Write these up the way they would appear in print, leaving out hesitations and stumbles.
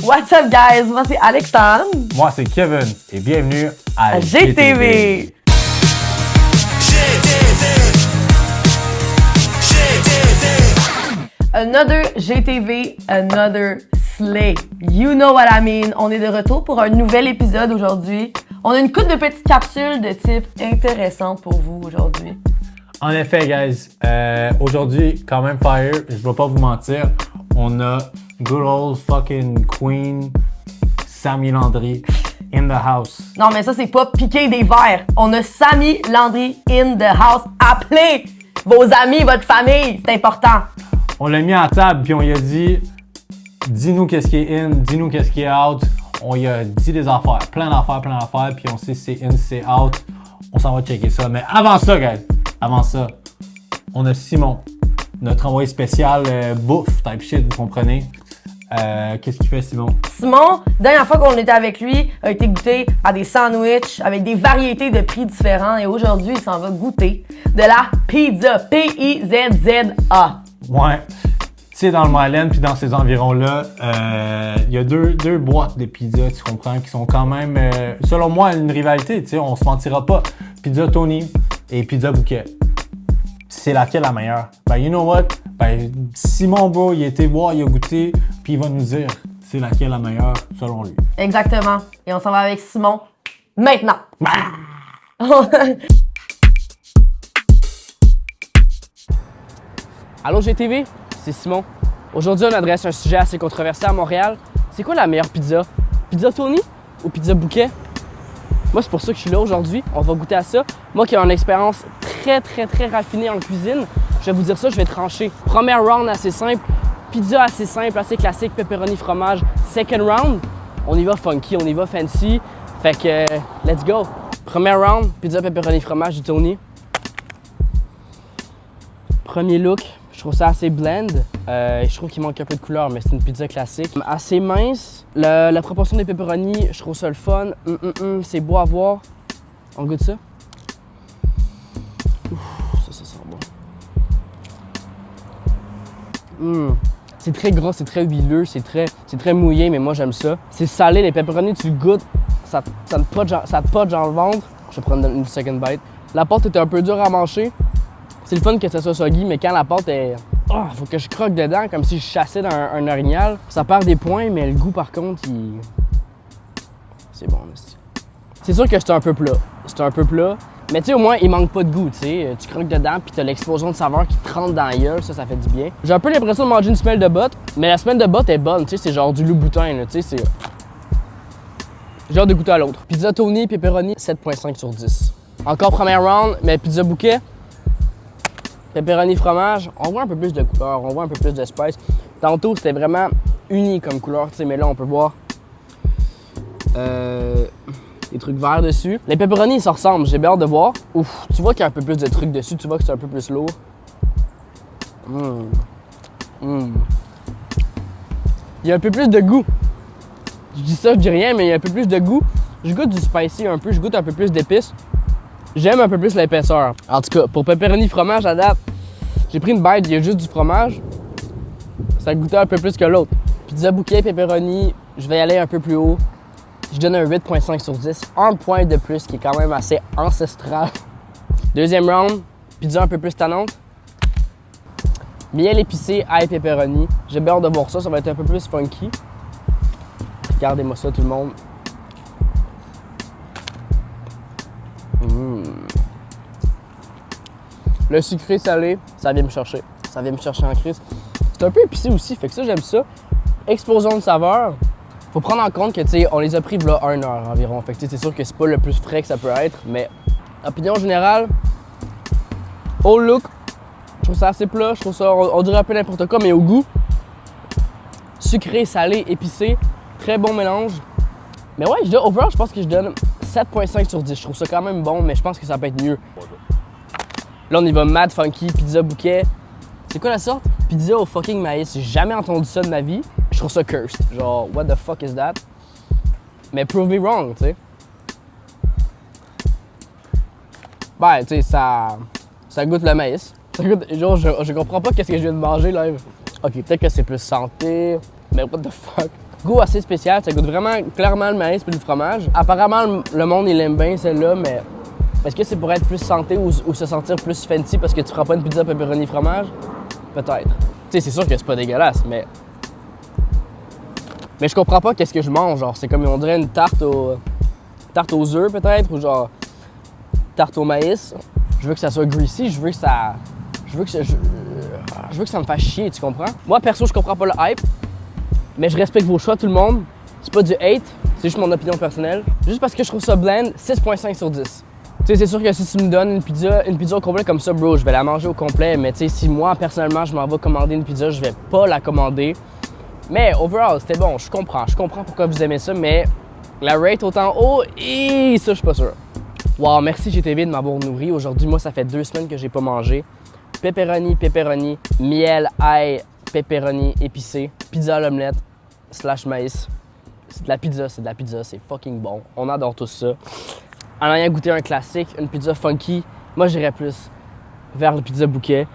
What's up guys, moi c'est Alexandre. Moi c'est Kevin et bienvenue à GTV. Another GTV, another slay. You know what I mean. On est de retour pour un nouvel épisode aujourd'hui. On a une couple de petites capsules de type intéressant pour vous aujourd'hui. En effet, guys, aujourd'hui, quand même fire, je vais pas vous mentir, on a good old fucking Queen Sammy Landry in the house. Non, mais ça, c'est pas piquer des verres. On a Sammy Landry in the house. Appelez vos amis, votre famille, c'est important. On l'a mis à table, puis on lui a dit, dis-nous qu'est-ce qui est in, dis-nous qu'est-ce qui est out. On lui a dit des affaires, plein d'affaires, puis on sait si c'est in, si c'est out. On s'en va checker ça. Mais avant ça, guys, on a Simon, notre envoyé spécial bouffe, type shit, vous comprenez. Qu'est-ce qu'il fait, Simon? Simon, dernière fois qu'on était avec lui, a été goûter à des sandwichs avec des variétés de prix différents. Et aujourd'hui, il s'en va goûter de la pizza. P-I-Z-Z-A. Ouais. Tu sais, dans le Myland puis dans ces environs-là, il y a deux boîtes de pizza, tu comprends, qui sont quand même, selon moi, une rivalité. Tu sais, on se mentira pas. Pizza Tony et Pizza Bouquet. C'est laquelle la meilleure? Ben, you know what? Ben, Simon, bro, il a été voir, il a goûté, puis il va nous dire c'est laquelle la meilleure, selon lui. Exactement. Et on s'en va avec Simon maintenant. Allô GTV, c'est Simon. Aujourd'hui, on adresse un sujet assez controversé à Montréal. C'est quoi la meilleure pizza? Pizza Tony ou Pizza Bouquet? Moi, c'est pour ça que je suis là aujourd'hui. On va goûter à ça. Moi qui ai une expérience très raffinée en cuisine, je vais vous dire ça, je vais trancher. Premier round assez simple, pizza assez simple, assez classique, pepperoni fromage. Second round, on y va funky, on y va fancy. Fait que, let's go. Premier round, pizza pepperoni fromage du Tony. Premier look, je trouve ça assez blend. Je trouve qu'il manque un peu de couleur, mais c'est une pizza classique. Assez mince. La proportion des pepperoni, je trouve ça le fun. C'est beau à voir. On goûte ça? Ouf, ça sent bon. C'est très gras, c'est très huileux, c'est très mouillé, mais moi j'aime ça. C'est salé, les pepperoni, tu le goûtes, ça te poche dans le ventre. Je vais prendre une second bite. La pâte était un peu dure à manger. C'est le fun que ça soit soggy, mais quand la pâte est... Oh, faut que je croque dedans comme si je chassais dans un orignal. Ça perd des points, mais le goût par contre, c'est bon. C'est sûr que c'est un peu plat. Mais tu sais, au moins, il manque pas de goût, tu sais. Tu croques dedans, puis t'as l'explosion de saveur qui te rentre dans la gueule, ça fait du bien. J'ai un peu l'impression de manger une semelle de botte, mais la semelle de botte est bonne, tu sais, c'est genre du Louboutin, là, tu sais, c'est... J'ai hâte de goûter à l'autre. Pizza Tony, pepperoni, 7.5 sur 10. Encore premier round, mais pizza Bouquet, pepperoni fromage, on voit un peu plus de couleur, on voit un peu plus de spice. Tantôt, c'était vraiment uni comme couleur, tu sais, mais là, on peut voir des trucs verts dessus. Les pepperoni, ils se ressemblent, j'ai bien hâte de voir. Ouf, tu vois qu'il y a un peu plus de trucs dessus, tu vois que c'est un peu plus lourd. Il y a un peu plus de goût. Je dis ça, je dis rien, mais il y a un peu plus de goût. Je goûte du spicy un peu, je goûte un peu plus d'épices. J'aime un peu plus l'épaisseur. En tout cas, pour pepperoni fromage à date, j'ai pris une bite, il y a juste du fromage. Ça goûtait un peu plus que l'autre. Pizza Bouquet, pepperoni, je vais y aller un peu plus haut. Je donne un 8.5 sur 10. Un point de plus qui est quand même assez ancestral. Deuxième round, pizza un peu plus tannante. Miel épicé, ail pepperoni. J'ai bien hâte de voir ça, ça va être un peu plus funky. Regardez-moi ça tout le monde. Le sucré salé, ça vient me chercher. Ça vient me chercher en crise. C'est un peu épicé aussi, fait que ça j'aime ça. Explosion de saveur. Faut prendre en compte que tu sais, on les a pris là 1 heure environ. Fait que c'est sûr que c'est pas le plus frais que ça peut être, mais opinion générale, au look, je trouve ça assez plat, je trouve ça, on dirait un peu n'importe quoi, mais au goût, sucré, salé, épicé, très bon mélange. Mais ouais, overall, je pense que je donne 7.5 sur 10. Je trouve ça quand même bon, mais je pense que ça peut être mieux. Là, on y va mad funky, pizza Bouquet. C'est quoi la sorte? Pizza au fucking maïs. J'ai jamais entendu ça de ma vie. Je trouve ça cursed. Genre, what the fuck is that? Mais prove me wrong, tu sais. Ben, tu sais, ça goûte le maïs. Ça goûte, genre, je comprends pas qu'est-ce que je viens de manger, là. Ok, peut-être que c'est plus santé, mais what the fuck? goût assez spécial. Ça goûte vraiment clairement le maïs puis le fromage. Apparemment, le monde, il aime bien celle-là, mais est-ce que c'est pour être plus santé ou se sentir plus fancy parce que tu prends pas une pizza pepperoni fromage? Peut-être. Tu sais, c'est sûr que c'est pas dégueulasse, mais je comprends pas qu'est-ce que je mange. Genre, c'est comme on dirait une tarte aux œufs peut-être, ou genre tarte au maïs. Je veux que ça soit greasy, je veux que ça me fasse chier, tu comprends? Moi, perso, je comprends pas le hype, mais je respecte vos choix, tout le monde. C'est pas du hate, c'est juste mon opinion personnelle. Juste parce que je trouve ça bland, 6.5 sur 10. Tu sais, c'est sûr que si tu me donnes une pizza au complet comme ça, bro, je vais la manger au complet. Mais tu sais, si moi, personnellement, je m'en vais commander une pizza, je vais pas la commander. Mais overall, c'était bon, je comprends pourquoi vous aimez ça, mais la rate autant haut, et ça, je suis pas sûr. Wow, merci GTV de m'avoir nourri. Aujourd'hui, moi, ça fait 2 semaines que j'ai pas mangé. Pepperoni, miel, ail, pepperoni épicé, pizza à l'omelette, / maïs. C'est de la pizza, c'est fucking bon. On adore tout ça. En ayant goûté un classique, une pizza funky, moi j'irais plus vers le pizza bouquet.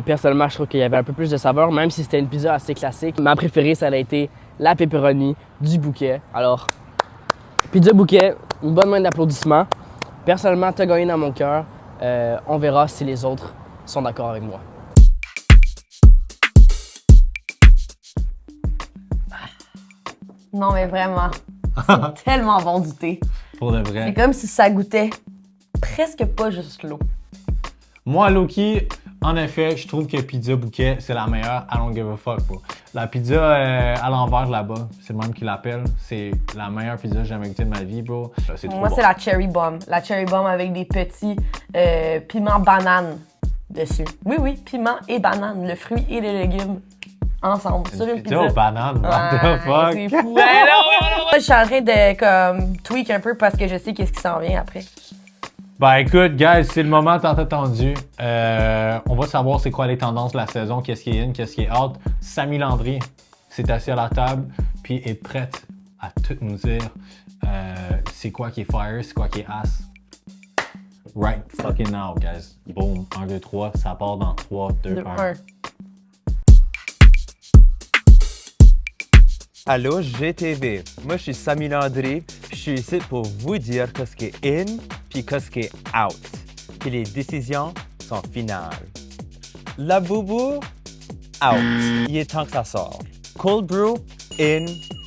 Personnellement, je trouve qu'il y avait un peu plus de saveur, même si c'était une pizza assez classique. Ma préférée, ça a été la pepperoni du bouquet. Alors, pizza bouquet, une bonne main d'applaudissements. Personnellement, t'as gagné dans mon cœur. On verra si les autres sont d'accord avec moi. Non, mais vraiment, c'est tellement bon du thé. Pour de vrai. C'est comme si ça goûtait presque pas juste l'eau. Moi, Loki, en effet, je trouve que pizza bouquet, c'est la meilleure. I don't give a fuck, bro. La pizza à l'envers là-bas, c'est le même qui l'appelle. C'est la meilleure pizza que j'ai jamais goûtée de ma vie, bro. C'est trop Moi, bon. c'est la cherry bomb. La cherry bomb avec des petits piments bananes dessus. Oui, piment et banane, le fruit et les légumes ensemble sur une pizza. Aux bananes, what the fuck? C'est fou. Moi, je suis en train de comme tweak un peu parce que je sais qu'est-ce qui s'en vient après. Ben écoute, guys, c'est le moment tant attendu. On va savoir c'est quoi les tendances de la saison, qu'est-ce qui est in, qu'est-ce qui est out. Samy Landry s'est assis à la table puis est prête à tout nous dire c'est quoi qui est fire, c'est quoi qui est ass. Right fucking now, guys. Boom, 1, 2, 3, ça part dans 3, 2, 1. Allô GTV, moi je suis Samy Landry, puis je suis ici pour vous dire ce qui est in puis ce qui est out. Puis les décisions sont finales. La boubou, out. Il est temps que ça sort. Cold brew, in,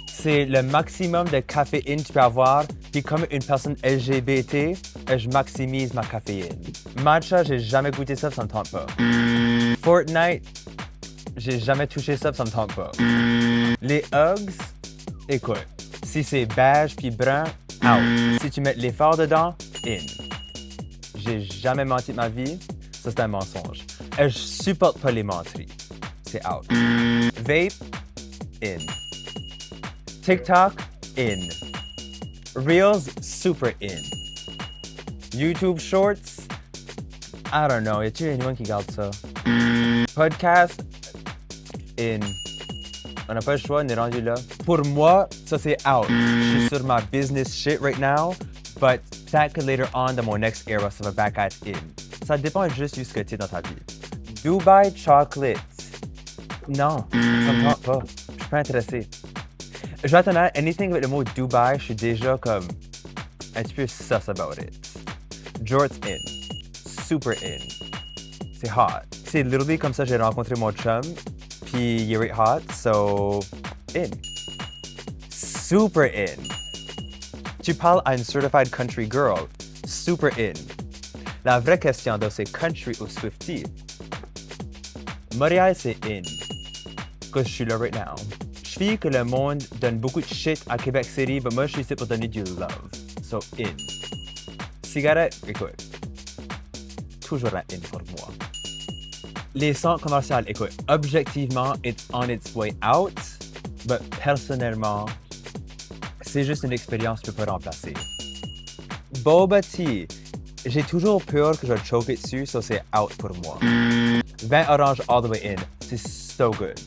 c'est le maximum de caféine que tu peux avoir. Puis comme une personne LGBT, je maximise ma caféine. Matcha, j'ai jamais goûté ça, ça me tente pas. Fortnite, j'ai jamais touché ça, ça me tente pas. Les Uggs, écoute, si c'est beige puis brun, out. Si tu mets les fards dedans, in. J'ai jamais menti de ma vie, ça c'est un mensonge. Et je supporte pas les menteries, c'est out. Vape, in. TikTok, in. Reels, super in. YouTube Shorts, I don't know, y a-t-il anyone qui garde ça? Podcast, in. On n'a pas le choix, on est rendu là. Pour moi, ça c'est out. Je suis sur ma business shit right now, but peut-être que later on, dans mon next era, ça va back at in. Ça dépend juste de ce que tu es dans ta vie. Dubai Chocolate. Non, ça me tente pas. Je suis pas intéressé. Je vais attendre, anything avec le mot Dubai, je suis déjà comme un petit peu sus about it. Jorts in. Super in. C'est hot. C'est literally comme ça que j'ai rencontré mon chum. Puis il est hot, so in. Super in. Tu parles à une certified country girl. Super in. La vraie question, donc, c'est country ou Swiftie. Montréal, c'est in. Parce que je suis là right now. Je fais que le monde donne beaucoup de shit à Québec City, mais moi, je suis ici pour donner du love. So, in. Cigarette, écoute. Toujours la in pour moi. Les centres commerciaux, écoute, objectivement, it's on its way out, mais personnellement, c'est juste une expérience que je peux pas remplacer. Boba Tea, j'ai toujours peur que je vais choquer dessus, so c'est out pour moi. Vin orange all the way in, c'est so good.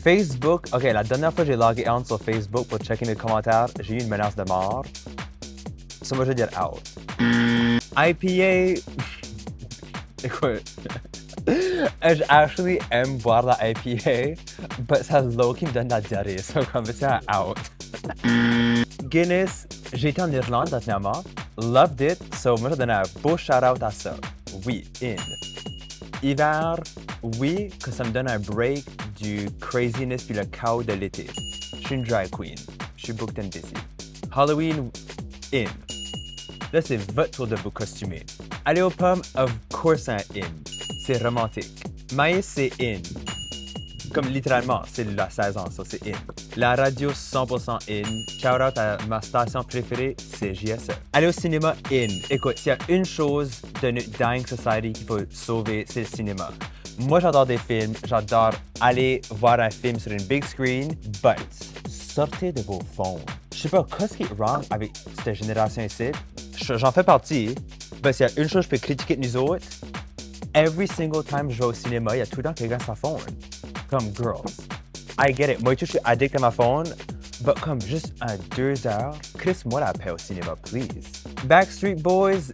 Facebook, ok, la dernière fois que j'ai logué on sur Facebook pour checker mes commentaires, j'ai eu une menace de mort. So moi je vais dire out. IPA, écoute. Je actually aime boire la IPA, but ça low-key me donne la diarrhée, so comme c'est un out. Guinness, j'ai été en Irlande dernièrement, loved it, so moi je donne un beau shout-out à ça. Oui, in. Hiver, oui, que ça me donne un break du craziness puis le chaos de l'été. Je suis une drag queen, je suis booked and busy. Halloween, in. Là, c'est votre tour de vous costumer. Aller aux pommes, of course, un in. C'est romantique. Maïs, c'est in. Comme littéralement, c'est la saison, ça c'est in. La radio, 100% in. Shout out à ma station préférée, c'est JSE. Aller au cinéma, in. Écoute, s'il y a une chose de notre dying society qu'il faut sauver, c'est le cinéma. Moi, j'adore des films. J'adore aller voir un film sur une big screen, but sortez de vos phones. Je sais pas, qu'est-ce qui est wrong avec cette génération ici? J'en fais partie. Ben, s'il y a une chose que je peux critiquer de nous autres, every single time je vais au cinéma, il y a tout le temps quelqu'un sur sa phone. Comme girls. I get it. Moi, je suis addict à ma phone, but comme juste un 2 heures, crisse-moi la paix au cinéma, please. Backstreet Boys,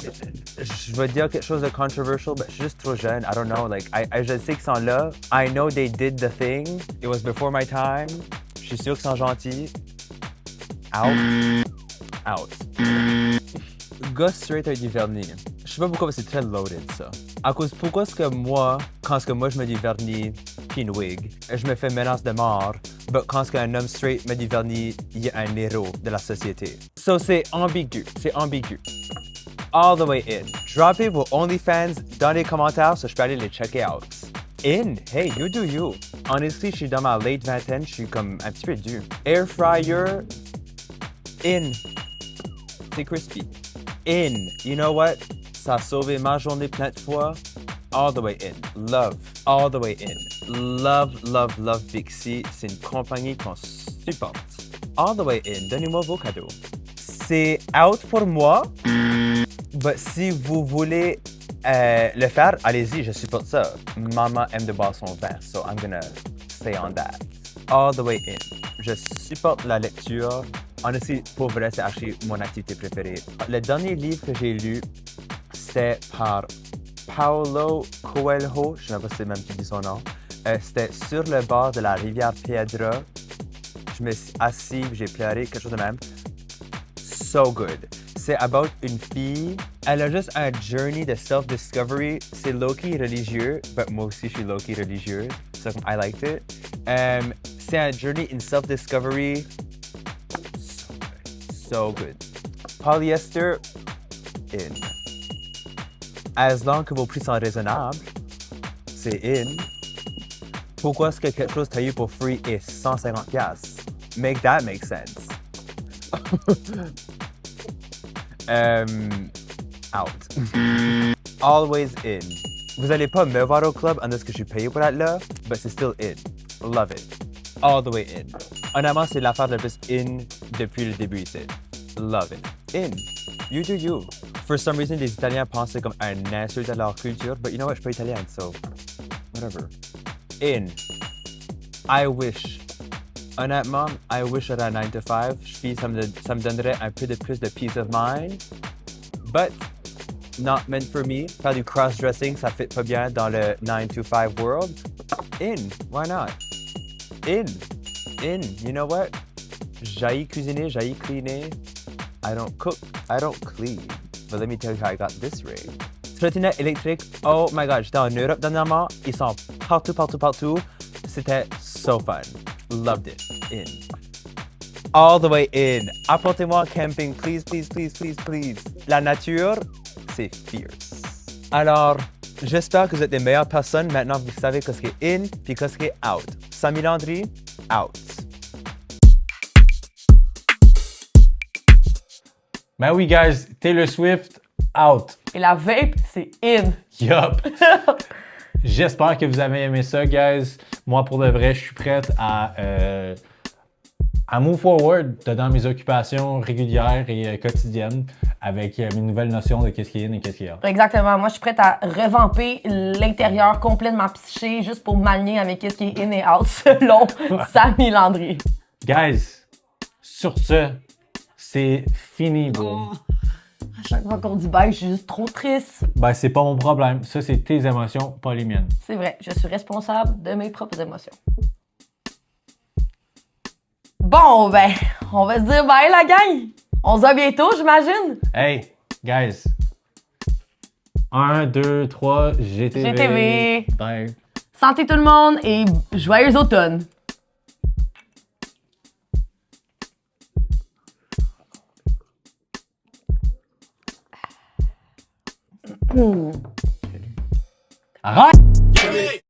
je vais dire quelque chose de controversial, mais je suis juste trop jeune. I don't know. Like, je sais qu'ils sont là. I know they did the thing. It was before my time. Je suis sûr qu'ils sont gentils. Out. Out. Gars straight avec du vernis. Je sais pas pourquoi, mais c'est très loaded, ça. À cause, pourquoi est-ce que moi, quand moi je mets du vernis pis une wig, je me fais menace de mort, mais quand un homme straight met du vernis, il est un héros de la société. So, c'est ambigu. C'est ambigu. All the way in. Droppez vos OnlyFans dans les commentaires, so je peux aller les checker out. In, hey, you do you. Honestly, je suis dans ma late vingtaine, je suis comme un petit peu dur. Air fryer, in. C'est crispy. In, you know what? Ça a sauvé ma journée plein de fois. All the way in. Love. All the way in. Love, love, love Bixi. C'est une compagnie qu'on supporte. All the way in. Donnez-moi vos cadeaux. C'est out pour moi. But si vous voulez le faire, allez-y, je supporte ça. Maman aime de boire son vin, so I'm gonna stay on that. All the way in. Je supporte la lecture. Honestly, pour vrai, c'est actually mon activité préférée. Le dernier livre que j'ai lu, c'était par Paulo Coelho. Je ne sais pas si c'est même qui dit son nom. C'était sur le bord de la rivière Piedra. Je me suis assis, j'ai pleuré, quelque chose de même. So good. C'est about une fille. Elle a juste un journey de self-discovery. C'est low-key religieux, but moi aussi je suis low-key religieux. So I liked it. C'est un journey in self-discovery. So good. Polyester, in. As long que vos prix sont raisonnables, c'est in. Pourquoi est-ce que quelque chose taillé pour free est 150$? Make that make sense. Out. Always in. Vous allez pas me voir au club en ce que je suis payé pour être là, but c'est still in. Love it. All the way in. Honnêtement, c'est l'affaire la plus in depuis le début ici. Love it. In. You do you. For some reason, les Italiens pensent comme un insulte à leur culture, but you know what, je suis pas italien, so whatever. In. I wish. Honnêtement, I wish j'aurais un 9 to 5. Ça me donnerait un peu de plus de peace of mind. But, not meant for me. Faire du cross-dressing, ça fit pas bien dans le 9 to 5 world. In. Why not? In. In. You know what? J'haïs cuisiner, j'haïs cleaner. I don't cook, I don't clean. But let me tell you how I got this rig. Trottinette électrique, oh my god, j'étais en Europe dernièrement. Ils sont partout, partout, partout. C'était so fun. Loved it. In. All the way in. Apportez-moi camping, please, please, please, please, please. La nature, c'est fierce. Alors, j'espère que vous êtes les meilleures personnes maintenant que vous savez ce qui est in puis ce qui est out. Samy Landry, out. Ben oui, guys, Taylor Swift, out. Et la vape, c'est in. Yup. J'espère que vous avez aimé ça, guys. Moi, pour de vrai, je suis prête à move forward dans mes occupations régulières et quotidiennes avec mes nouvelles notions de qu'est-ce qui est in et qu'est-ce qui est out. Exactement. Moi, je suis prête à revamper l'intérieur complet de ma psyché juste pour m'aligner avec qu'est-ce qui est in et out selon Samy Landry. Guys, sur ce, c'est fini, bro. À chaque fois qu'on dit bye, je suis juste trop triste. Ben, c'est pas mon problème. Ça, c'est tes émotions, pas les miennes. C'est vrai, je suis responsable de mes propres émotions. Bon, ben, on va se dire bye, la gang! On se voit bientôt, j'imagine? Hey, guys. 1, 2, 3, GTV. GTV. Bye. Santé tout le monde et joyeux automne! Arrête!